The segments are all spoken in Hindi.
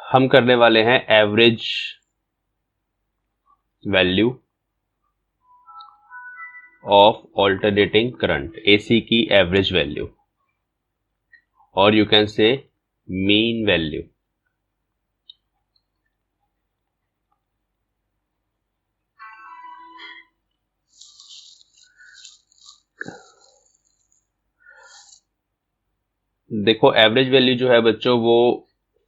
हम करने वाले हैं average value of alternating current, AC की एवरेज वैल्यू, और you can say mean value. देखो एवरेज वैल्यू जो है बच्चों वो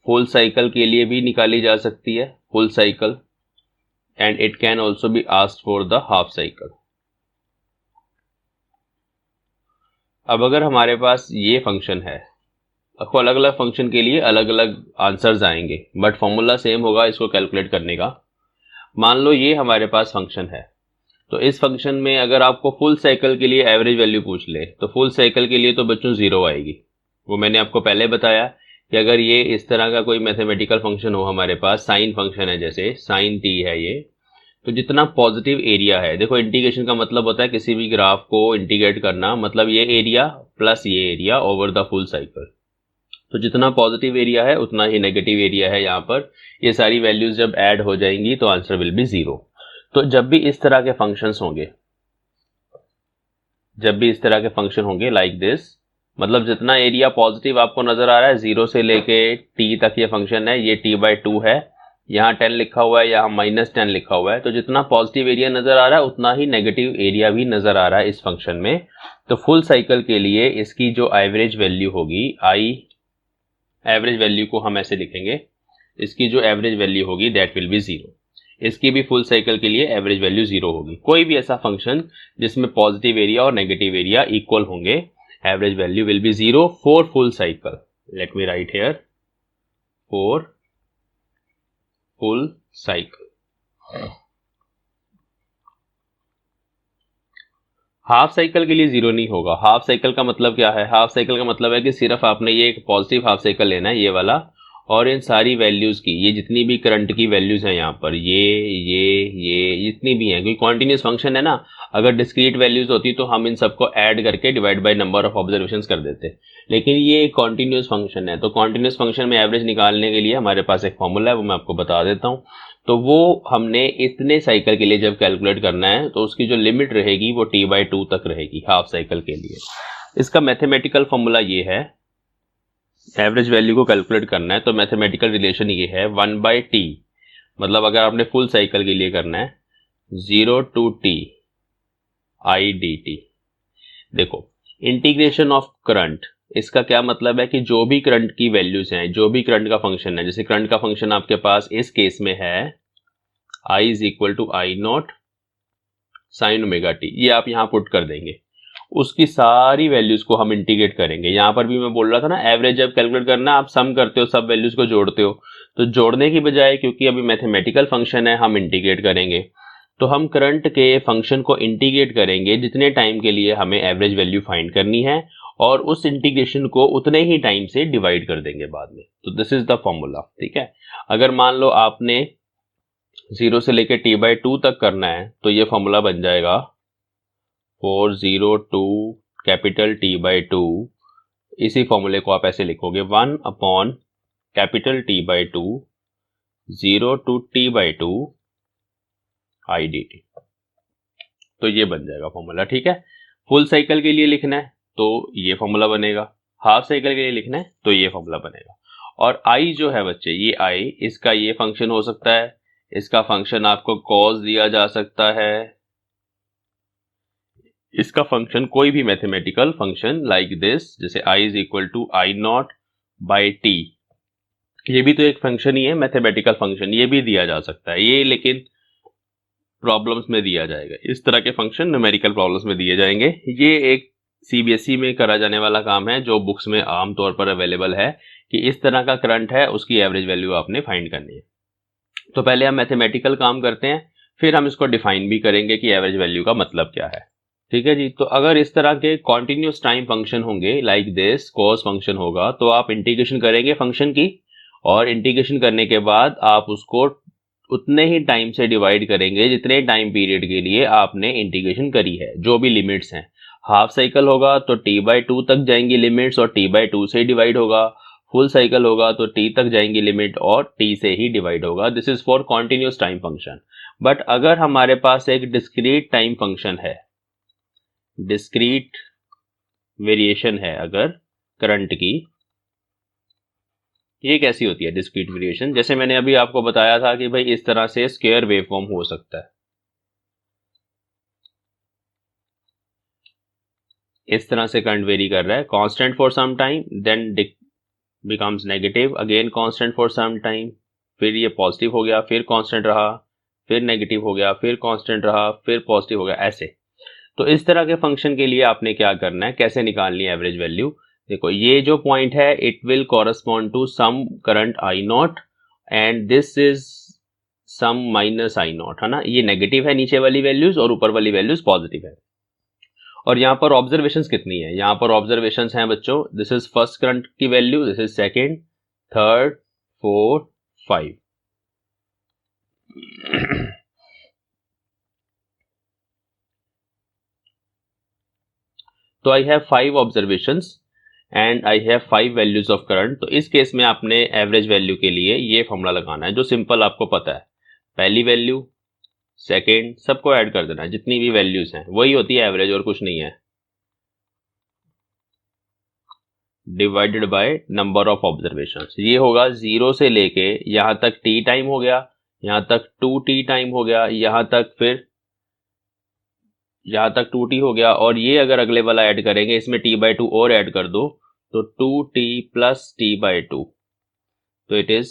फुल साइकिल के लिए भी निकाली जा सकती है, full cycle, and it can also be asked for the half cycle. अब अगर हमारे पास ये फंक्शन है, आपको अलग अलग फंक्शन के लिए अलग अलग आंसर्स आएंगे, बट फॉर्मूला सेम होगा इसको कैलकुलेट करने का। मान लो ये हमारे पास फंक्शन है, तो इस फंक्शन में अगर आपको फुल साइकिल के लिए एवरेज वैल्यू पूछ ले तो फुल साइकिल के लिए तो बच्चों 0 आएगी। वो मैंने आपको पहले बताया कि अगर ये इस तरह का कोई मैथमेटिकल फंक्शन हो हमारे पास, साइन फंक्शन है, जैसे साइन टी है ये, तो जितना पॉजिटिव एरिया है, देखो इंटीग्रेशन का मतलब होता है किसी भी ग्राफ को इंटीग्रेट करना, मतलब ये एरिया प्लस ये area over the full cycle. तो जितना पॉजिटिव एरिया है उतना ही नेगेटिव एरिया है यहाँ पर। ये सारी वैल्यूज जब ऐड हो जाएंगी तो आंसर विल बी 0। तो जब भी इस तरह के फंक्शंस होंगे, जब भी इस तरह के फंक्शन होंगे लाइक दिस, मतलब जितना एरिया पॉजिटिव आपको नजर आ रहा है, 0 से लेके t तक ये फंक्शन है, ये t/2 है, यहाँ 10 लिखा हुआ है, यहाँ -10 लिखा हुआ है, तो जितना पॉजिटिव एरिया नजर आ रहा है उतना ही नेगेटिव एरिया भी नजर आ रहा है इस फंक्शन में। तो फुल साइकिल के लिए इसकी जो एवरेज वैल्यू होगी, एवरेज वैल्यू को हम ऐसे लिखेंगे, इसकी जो एवरेज वैल्यू होगी दैट विल बी 0। इसकी भी फुल साइकिल के लिए एवरेज वैल्यू 0 होगी। कोई भी ऐसा फंक्शन जिसमें पॉजिटिव एरिया और नेगेटिव एरिया इक्वल होंगे, average value will be 0 for full cycle. Let me right here, for full cycle. Half cycle के लिए 0 नहीं होगा। हाफ साइकिल का मतलब क्या है? हाफ साइकिल का मतलब है कि सिर्फ आपने ये एक पॉजिटिव हाफ साइकिल लेना है, ये वाला, और इन सारी वैल्यूज की, ये जितनी भी करंट की वैल्यूज हैं यहाँ पर, ये जितनी भी हैं, क्योंकि कॉन्टिन्यूस फंक्शन है ना, अगर डिस्क्रीट वैल्यूज होती तो हम इन सबको ऐड करके divide by number of observations कर देते, लेकिन ये एक कॉन्टिन्यूस फंक्शन है। तो कॉन्टिन्यूस फंक्शन में एवरेज निकालने के लिए हमारे पास एक फॉर्मूला है, वो मैं आपको बता देता हूँ। तो वो हमने इतने साइकिल के लिए जब कैलकुलेट करना है तो उसकी जो लिमिट रहेगी वो t/2 तक रहेगी हाफ साइकिल के लिए। इसका मैथमेटिकल फॉर्मूला ये है, एवरेज वैल्यू को कैलकुलेट करना है तो मैथमेटिकल रिलेशन ये है 1/t, मतलब अगर आपने फुल साइकिल के लिए करना है 0 to t i dt। देखो इंटीग्रेशन ऑफ करंट, इसका क्या मतलब है कि जो भी करंट की वैल्यूज हैं, जो भी करंट का फंक्शन है, जैसे करंट का फंक्शन आपके पास इस केस में है I is equal to I0 sine omega t, ये आप यहां पुट कर देंगे, उसकी सारी वैल्यूज को हम इंटीग्रेट करेंगे। यहां पर भी मैं बोल रहा था ना, एवरेज जब कैलकुलेट करना आप सम करते हो, सब वैल्यूज को जोड़ते हो, तो जोड़ने की बजाय क्योंकि अभी मैथमेटिकल फंक्शन है हम इंटीग्रेट करेंगे, तो हम करंट के फंक्शन को इंटीग्रेट करेंगे जितने टाइम के लिए हमें एवरेज वैल्यू फाइंड करनी है, और उस इंटीग्रेशन को उतने ही टाइम से डिवाइड कर देंगे बाद में। तो दिस इज द फॉर्मूला, ठीक है। अगर मान लो आपने 0 से लेकर t/2 तक करना है तो ये फॉर्मूला बन जाएगा 4 to कैपिटल t/2। इसी फॉर्मूले को आप ऐसे लिखोगे 1 upon capital t/2 0 to t/2 i dt। तो ये बन जाएगा फॉर्मूला, ठीक है। फुल साइकिल के लिए लिखना है तो ये फॉर्मूला बनेगा, हाफ साइकिल के लिए लिखना है तो ये फॉर्मूला बनेगा। और i जो है बच्चे, ये i, इसका ये फंक्शन हो सकता है, इसका फंक्शन आपको cos दिया जा सकता है, इसका फंक्शन कोई भी मैथमेटिकल फंक्शन लाइक दिस, जैसे i is equal to I0 by t, ये भी तो एक फंक्शन ही है, मैथमेटिकल फंक्शन, ये भी दिया जा सकता है, ये लेकिन प्रॉब्लम्स में दिया जाएगा। इस तरह के फंक्शन न्यूमेरिकल प्रॉब्लम्स में दिए जाएंगे। ये एक सीबीएसई में करा जाने वाला काम है जो बुक्स में आमतौर पर अवेलेबल है, कि इस तरह का करंट है, उसकी एवरेज वैल्यू आपने फाइंड करनी है। तो पहले हम मैथमेटिकल काम करते हैं, फिर हम इसको डिफाइन भी करेंगे कि एवरेज वैल्यू का मतलब क्या है, ठीक है जी। तो अगर इस तरह के कॉन्टिन्यूस टाइम फंक्शन होंगे लाइक दिस, कॉस फंक्शन होगा, तो आप इंटीग्रेशन करेंगे फंक्शन की, और इंटीग्रेशन करने के बाद आप उसको उतने ही टाइम से डिवाइड करेंगे जितने टाइम पीरियड के लिए आपने इंटीग्रेशन करी है, जो भी लिमिट्स हैं। हाफ साइकिल होगा तो t/2 तक जाएंगी लिमिट्स और t/2 से डिवाइड होगा। फुल साइकिल होगा तो t तक जाएंगी लिमिट और t से ही डिवाइड होगा। This is for continuous time function. But अगर हमारे पास एक डिस्क्रीट टाइम फंक्शन है, डिस्क्रीट वेरिएशन है अगर करंट की, ये कैसी होती है डिस्क्रीट वेरिएशन? जैसे मैंने अभी आपको बताया था कि भाई इस तरह से स्क्वायर वेवफॉर्म हो सकता है, इस तरह से करंट वेरी कर रहा है, constant for some time, then becomes negative, again constant for some time, फिर ये पॉजिटिव हो गया, फिर कांस्टेंट रहा, फिर नेगेटिव हो गया, फिर कांस्टेंट रहा, फिर पॉजिटिव हो गया, ऐसे। तो इस तरह के फंक्शन के लिए आपने क्या करना है, कैसे निकालनी है एवरेज वैल्यू? देखो ये जो पॉइंट है it will correspond to some current I naught and this is some minus I naught, है ना। ये नेगेटिव है नीचे वाली वैल्यूज और ऊपर वाली वैल्यूज पॉजिटिव है। और यहाँ पर ऑब्जर्वेशंस कितनी है? यहाँ पर ऑब्जर्वेशंस हैं बच्चों, दिस इज फर्स्ट करंट की value, this is second, third, fourth, 5। तो I have 5 observations and I have 5 values of current. तो इस केस में आपने एवरेज वैल्यू के लिए ये फॉर्मूला लगाना है जो सिंपल आपको पता है, पहली वैल्यू, सेकेंड, सबको ऐड कर देना है, जितनी भी वैल्यूज हैं वही होती है एवरेज और कुछ नहीं है, divided by number of observations. ये होगा 0 से लेके यहां तक t टाइम हो गया, यहां तक 2t टाइम हो गया, यहां तक फिर यहां तक 2t हो गया, और ये अगर अगले वाला ऐड करेंगे इसमें t/2 और ऐड कर दो तो 2t प्लस t/2, तो इट इज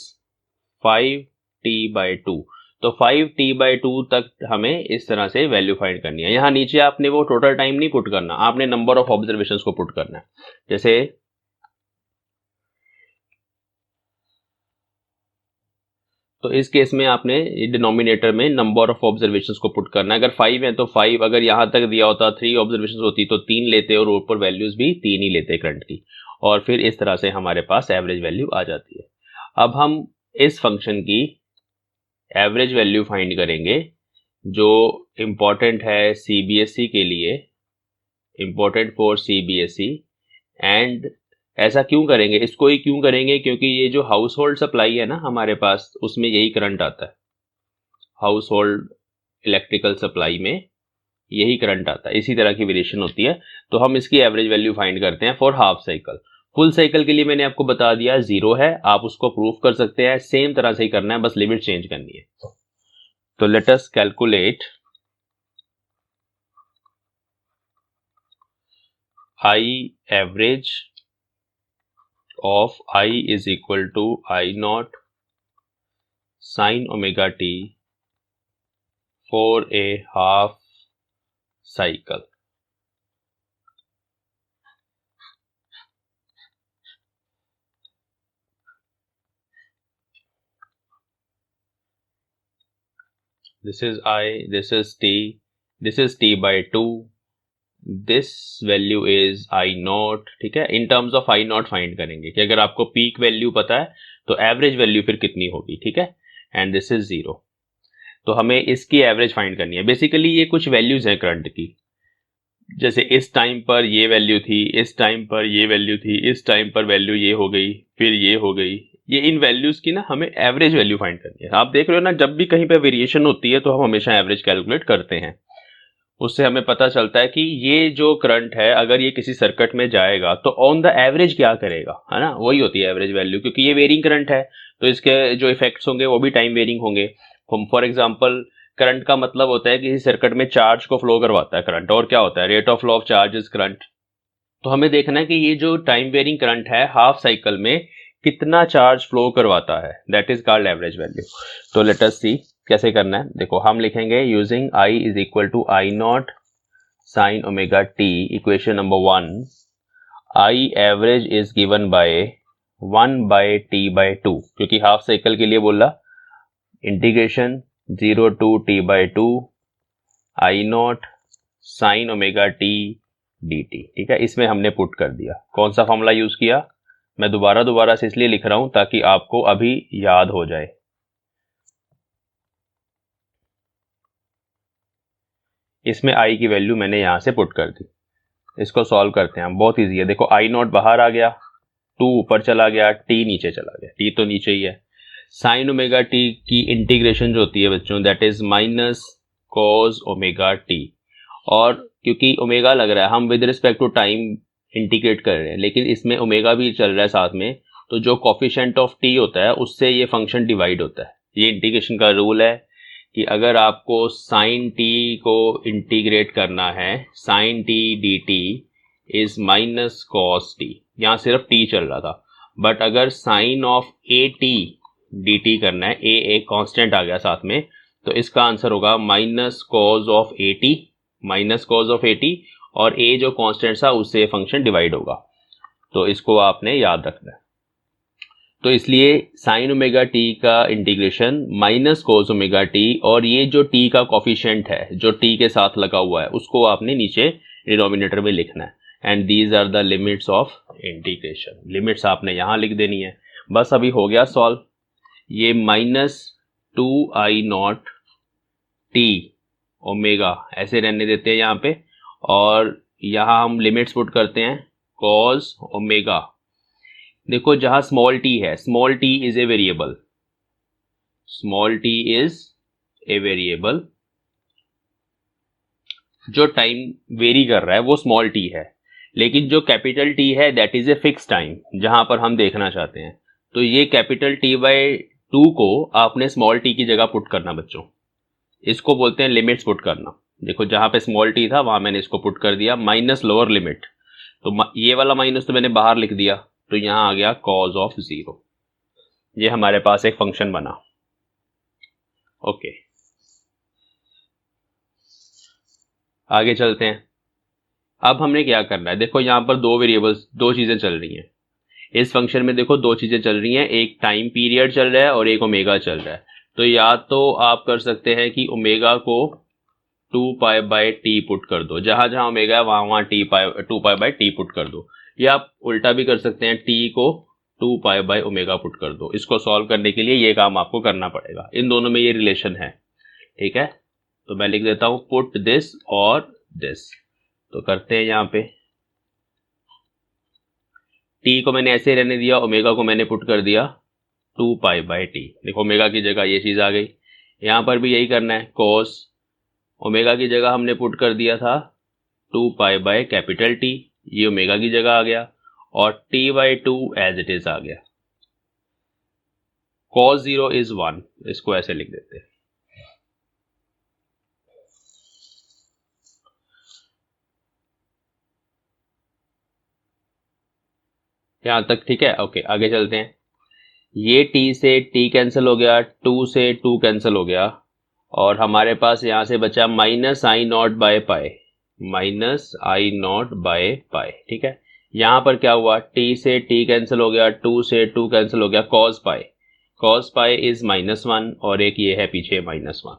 5t/2। तो 5t/2 तक हमें इस तरह से वैल्यू फाइंड करनी है। यहां नीचे आपने वो टोटल टाइम नहीं पुट करना, आपने नंबर ऑफ ऑब्जर्वेशंस को पुट करना है। जैसे तो इस केस में आपने डिनोमिनेटर में नंबर ऑफ ऑब्जर्वेशंस को पुट करना है। अगर 5 है तो 5, अगर यहां तक दिया होता 3 ऑब्जर्वेशंस होती तो 3 लेते और ऊपर वैल्यूज भी 3 ही लेते करंट की, और फिर इस तरह से हमारे पास एवरेज वैल्यू आ जाती है। अब हम इस फंक्शन की एवरेज वैल्यू फाइंड करेंगे जो इंपॉर्टेंट है सीबीएसई के लिए, इंपॉर्टेंट फॉर सीबीएसई। एंड ऐसा क्यों करेंगे, इसको ही क्यों करेंगे, क्योंकि ये जो हाउस होल्ड सप्लाई है ना हमारे पास, उसमें यही करंट आता है, हाउस होल्ड इलेक्ट्रिकल सप्लाई में यही करंट आता है, इसी तरह की वेरिएशन होती है। तो हम इसकी एवरेज वैल्यू फाइंड करते हैं for half cycle. Full cycle के लिए मैंने आपको बता दिया 0 है, आप उसको प्रूफ कर सकते हैं, सेम तरह से ही करना है, बस लिमिट चेंज करनी है। तो let us calculate I average of I is equal to I naught sin omega t for a half cycle. This is I, this is t, this is t by 2, this value is I naught, ठीक है। In terms of I naught find करेंगे कि अगर आपको पीक वैल्यू पता है तो एवरेज वैल्यू फिर कितनी होगी, ठीक है। एंड दिस इज 0, तो हमें इसकी एवरेज फाइंड करनी है। बेसिकली ये कुछ वैल्यूज हैं करंट की, जैसे इस टाइम पर ये वैल्यू थी, इस टाइम पर ये वैल्यू थी, इस टाइम पर वैल्यू ये हो गई, फिर ये हो गई। ये इन वैल्यूज की ना हमें एवरेज वैल्यू फाइंड करनी है। आप देख रहे हो ना, जब भी कहीं पे वेरिएशन होती है तो हम हमेशा एवरेज कैलकुलेट करते हैं, उससे हमें पता चलता है कि ये जो करंट है अगर ये किसी सर्किट में जाएगा तो ऑन द एवरेज क्या करेगा, है ना, वही होती है एवरेज वैल्यू। क्योंकि ये वेरिंग करंट है तो इसके जो इफेक्ट्स होंगे वो भी टाइम वेरिंग होंगे। फॉर एग्जांपल करंट का मतलब होता है कि किसी सर्किट में चार्ज को फ्लो करवाता है करंट, और क्या होता है, rate of flow of charge is current. तो हमें देखना है कि ये जो टाइम वेरिंग करंट है हाफ साइकिल में कितना चार्ज फ्लो करवाता है, that is called average value. तो लेट अस सी कैसे करना है। देखो हम लिखेंगे using I is equal to I naught sine omega t, equation number 1, I average is given by 1/t/2, क्योंकि हाफ साइकिल के लिए बोला, integration 0 to t/2 I naught sine omega T dt, ठीक है। इसमें हमने पुट कर दिया, कौन सा फॉर्मूला यूज किया, मैं दोबारा से इसलिए लिख रहा हूं ताकि आपको अभी याद हो जाए। इसमें आई की वैल्यू मैंने यहां से पुट कर दी। इसको सॉल्व करते हैं हम, बहुत ईजी है। देखो आई नॉट बाहर आ गया टू ऊपर चला गया, टी नीचे चला गया, टी तो नीचे ही है। साइन ओमेगा टी की इंटीग्रेशन जो होती है बच्चों, that is minus cos omega t. और क्योंकि ओमेगा लग रहा है, हम with respect to time integrate कर रहे हैं, लेकिन इसमें ओमेगा भी चल रहा है साथ में, तो जो कोफिशिएंट ऑफ टी होता है उससे ये फंक्शन डिवाइड होता है। ये इंटीग्रेशन का रूल है कि अगर आपको साइन टी को इंटीग्रेट करना है, sine t d t is minus cos t, यहाँ सिर्फ टी चल रहा था, बट अगर sine of a t d t करना है, ए एक कांस्टेंट आ गया साथ में, तो इसका आंसर होगा minus cos of a T, minus cos of a T, और ए जो कांस्टेंट था उससे फंक्शन डिवाइड होगा। तो इसको आपने याद रखना है। तो इसलिए साइन ओमेगा टी का integration minus cos omega t, और ये जो टी का कोफिशिएंट है जो टी के साथ लगा हुआ है उसको आपने नीचे डिनोमिनेटर में लिखना है। And these are the limits of integration. Limits आपने यहाँ लिख देनी है। बस अभी हो गया सॉल्व। ये minus two I not T omega ऐसे रहने देते हैं यहाँ पे, और यहाँ हम लिमिट्स पुट करते हैं कॉस ओमेगा। देखो जहां स्मॉल टी है, small T is a variable, small T is a variable, जो टाइम वेरी कर रहा है वो स्मॉल टी है, लेकिन जो कैपिटल टी है that is a fix time जहां पर हम देखना चाहते हैं। तो ये कैपिटल टी बाई टू को आपने स्मॉल टी की जगह पुट करना बच्चों, इसको बोलते हैं लिमिट्स पुट करना। देखो जहां पे स्मॉल टी था वहां मैंने इसको पुट कर दिया माइनस लोअर लिमिट, तो ये वाला माइनस तो मैंने बाहर लिख दिया, तो यहां आ गया कॉस ऑफ 0। ये हमारे पास एक फंक्शन बना। ओके, आगे चलते हैं। अब हमने क्या करना है, देखो यहां पर दो वेरिएबल्स, दो चीजें चल रही हैं इस फंक्शन में। देखो दो चीजें चल रही हैं, एक टाइम पीरियड चल रहा है और एक ओमेगा चल रहा है। तो या तो आप कर सकते हैं कि ओमेगा को 2 पाई बाई टी पुट कर दो, जहां जहां ओमेगा है वहां वहां 2 पाई बाई टी पुट कर दो, या आप उल्टा भी कर सकते हैं, टी को 2 पाई बाई ओमेगा पुट कर दो। इसको सॉल्व करने के लिए ये काम आपको करना पड़ेगा। इन दोनों में ये रिलेशन है, ठीक है। तो मैं लिख देता हूं पुट दिस और दिस। तो करते हैं यहाँ पे, टी को मैंने ऐसे रहने दिया, ओमेगा को मैंने पुट कर दिया 2 पाई बाई टी। देखो ओमेगा की जगह ये चीज आ गई। यहां पर भी यही करना है, कॉस ओमेगा की जगह हमने पुट कर दिया था 2 पाई बाई कैपिटल टी, ये ओमेगा की जगह आ गया, और T by two as it is आ गया। cos 0 इज 1, इसको ऐसे लिख देते हैं। यहां तक ठीक है। ओके, आगे चलते हैं। ये t से t कैंसिल हो गया, 2 से 2 कैंसिल हो गया, और हमारे पास यहां से बचा minus I not by pi, minus I not by pi, ठीक है। यहां पर क्या हुआ, t से t कैंसिल हो गया, 2 से 2 कैंसिल हो गया, cos pi, cos pi is -1, और एक ये है पीछे -1,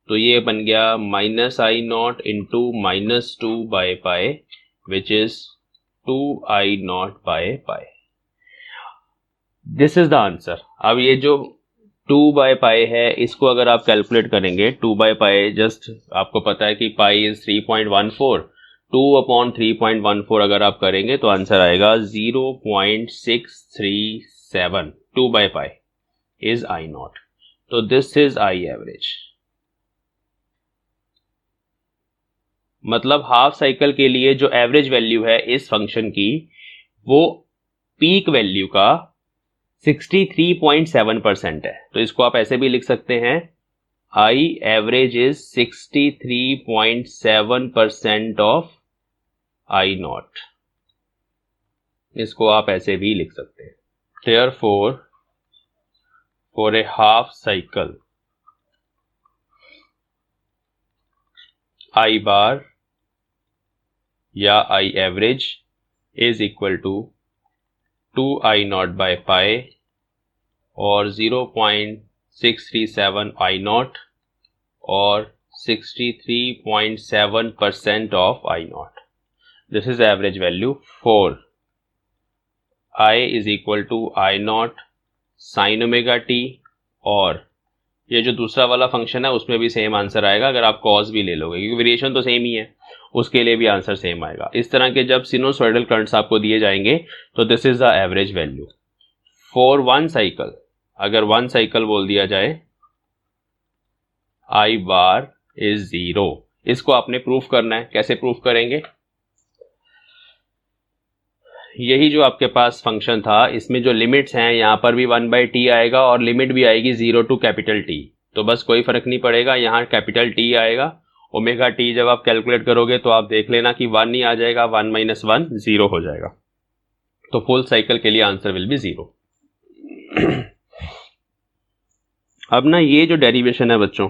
तो ये बन गया minus I not into -2 by pi, which is 2 I not by pi. This is the answer. अब ये जो 2 बाय पाई है, इसको अगर आप कैलकुलेट करेंगे, 2 बाय पाई जस्ट आपको पता है कि पाई इज 3.14, 2 अपॉन 3.14 अगर आप करेंगे तो आंसर आएगा 0.637। 2 by pi is I not, तो दिस इज आई एवरेज। मतलब हाफ साइकिल के लिए जो एवरेज वैल्यू है इस फंक्शन की, वो पीक वैल्यू का 63.7% है। तो इसको आप ऐसे भी लिख सकते हैं, आई average is 63.7% of I not. इसको आप ऐसे भी लिख सकते हैं। Therefore, for a half cycle, I bar या I average is equal to 2 I naught by pi और 0.637 I naught और 63.7% of I naught. This is average value for I is equal to I naught sin omega t, और ये जो दूसरा वाला फंक्शन है उसमें भी सेम आंसर आएगा अगर आप कॉस भी ले लोगे, क्योंकि वेरिएशन तो सेम ही है, उसके लिए भी आंसर सेम आएगा। इस तरह के जब सिनुसॉइडल करंट्स आपको दिए जाएंगे तो this is the average value for one cycle. अगर वन साइकिल बोल दिया जाए आई बार इज 0, इसको आपने प्रूफ करना है। कैसे प्रूफ करेंगे? यही जो आपके पास फंक्शन था इसमें जो लिमिट्स हैं यहाँ पर भी 1/t आएगा और लिमिट भी आएगी 0 टू कैपिटल T। तो बस कोई फर्क नहीं पड़ेगा, यहाँ कैपिटल T आएगा। ओमेगा t जब आप कैलकुलेट करोगे तो आप देख लेना कि 1 नहीं आ जाएगा, 1 - 1 0 हो जाएगा। तो फुल साइकिल के लिए आंसर विल बी 0। अब ना ये जो डेरिवेशन है बच्चों,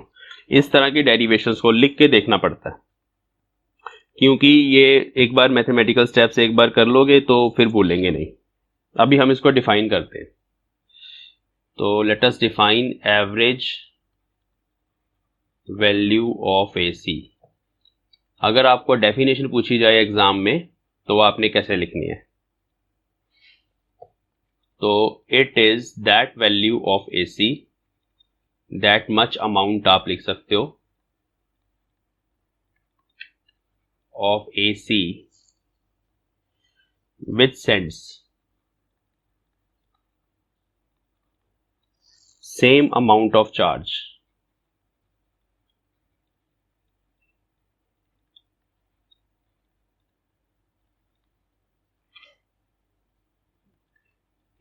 इस तरह की डेरिवेशंस को लिख के देखना पड़ता है, क्योंकि ये एक बार मैथमेटिकल स्टेप्स एक बार कर लोगे तो फिर भूलेंगे नहीं। अभी हम इसको डिफाइन करते हैं। तो let us define average value of AC। अगर आपको डेफिनेशन पूछी जाए एग्जाम में तो आपने कैसे लिखनी है? तो it is that value of AC, that much amount आप लिख सकते हो of AC which sends same amount of charge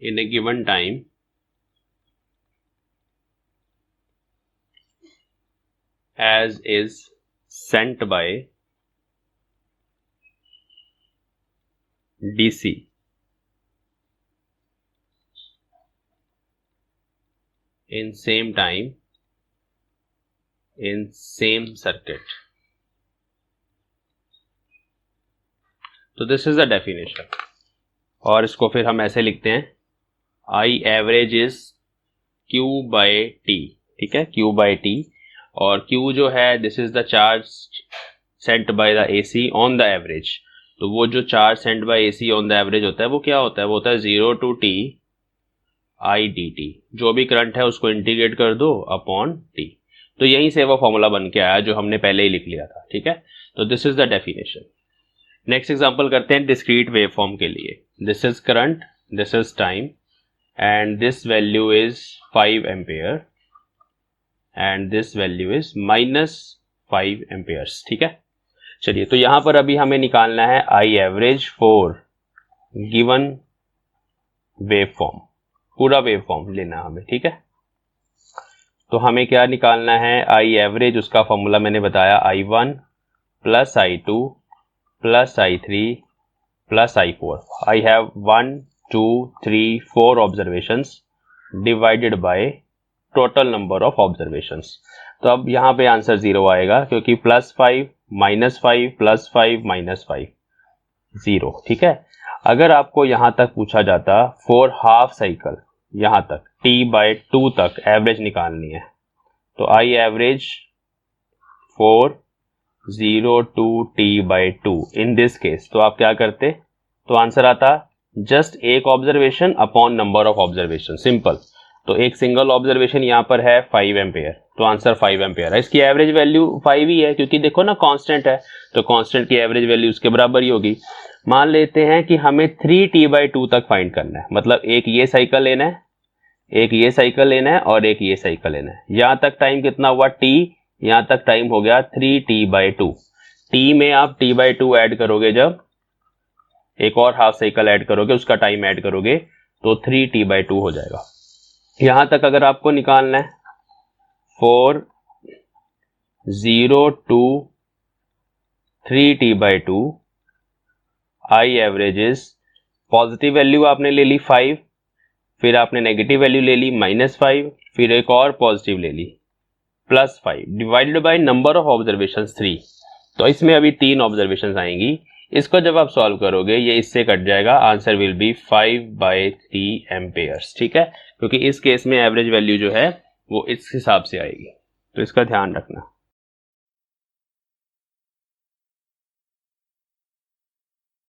in a given time as is sent by DC in same time in same circuit। तो दिस इज द डेफिनेशन, और इसको फिर हम ऐसे लिखते हैं I average is Q by T। ठीक है, Q बाय T, और Q जो है this is the charge sent by the AC on the average. तो वो जो charge sent by AC on the average होता है वो क्या होता है? वो होता है 0 टू T I dt। जो भी करंट है उसको इंटीग्रेट कर दो अपॉन T। तो यहीं से वो फॉर्मूला बन के आया जो हमने पहले ही लिख लिया था। ठीक है, तो this is the definition. Next example करते हैं डिस्क्रीट वेव फॉर्म के लिए। This is current, this is time, and this value is 5 ampere and this value is -5 Ampere's. ठीक है, चलिए तो यहां पर अभी हमें निकालना है आई average for given wave form. पूरा वेव फॉर्म लेना है हमें। ठीक है, तो हमें क्या निकालना है? आई एवरेज, उसका फॉर्मूला मैंने बताया I1 plus I2 plus I3 plus I4। I have 1 2 3 4 observations divided by total number of observations. तो अब यहाँ पे आंसर 0 आएगा, क्योंकि +5 -5 +5 -5 0। ठीक है, अगर आपको यहां तक पूछा जाता फॉर हाफ साइकिल, यहां तक T/2 तक एवरेज निकालनी है, तो I average for 0 to T/2 in this case, तो आप क्या करते? तो आंसर आता जस्ट एक observation upon number of observation, simple. तो एक सिंगल ऑब्जर्वेशन यहाँ पर है 5 एम्पेयर, तो आंसर 5 एम्पेयर है। इसकी एवरेज वैल्यू 5 ही है, क्योंकि देखो ना कांस्टेंट है, तो कांस्टेंट की एवरेज वैल्यू उसके बराबर ही होगी। मान लेते हैं कि हमें 3T/2 तक फाइंड करना है, मतलब एक ये साइकिल लेना है, एक ये साइकिल लेना है और एक ये साइकिल लेना है। यहां तक टाइम कितना हुआ? T, यहां तक टाइम हो गया 3T/2। T में आप T/2 ऐड करोगे, जब एक और हाफ साइकिल ऐड करोगे, उसका टाइम ऐड करोगे, तो 3T/2 हो जाएगा। यहां तक अगर आपको निकालना है for 0 to 3T/2, I average is, positive value आपने ले ली 5, फिर आपने नेगेटिव वैल्यू ले ली -5, फिर एक और पॉजिटिव ले ली +5, divided by number of observation 3। तो इसमें अभी 3 ऑब्जर्वेशन आएंगी। इसको जब आप सॉल्व करोगे ये इससे कट जाएगा, आंसर विल बी 5/3 एम्पेयर्स। ठीक है, क्योंकि इस केस में एवरेज वैल्यू जो है वो इस हिसाब से आएगी, तो इसका ध्यान रखना।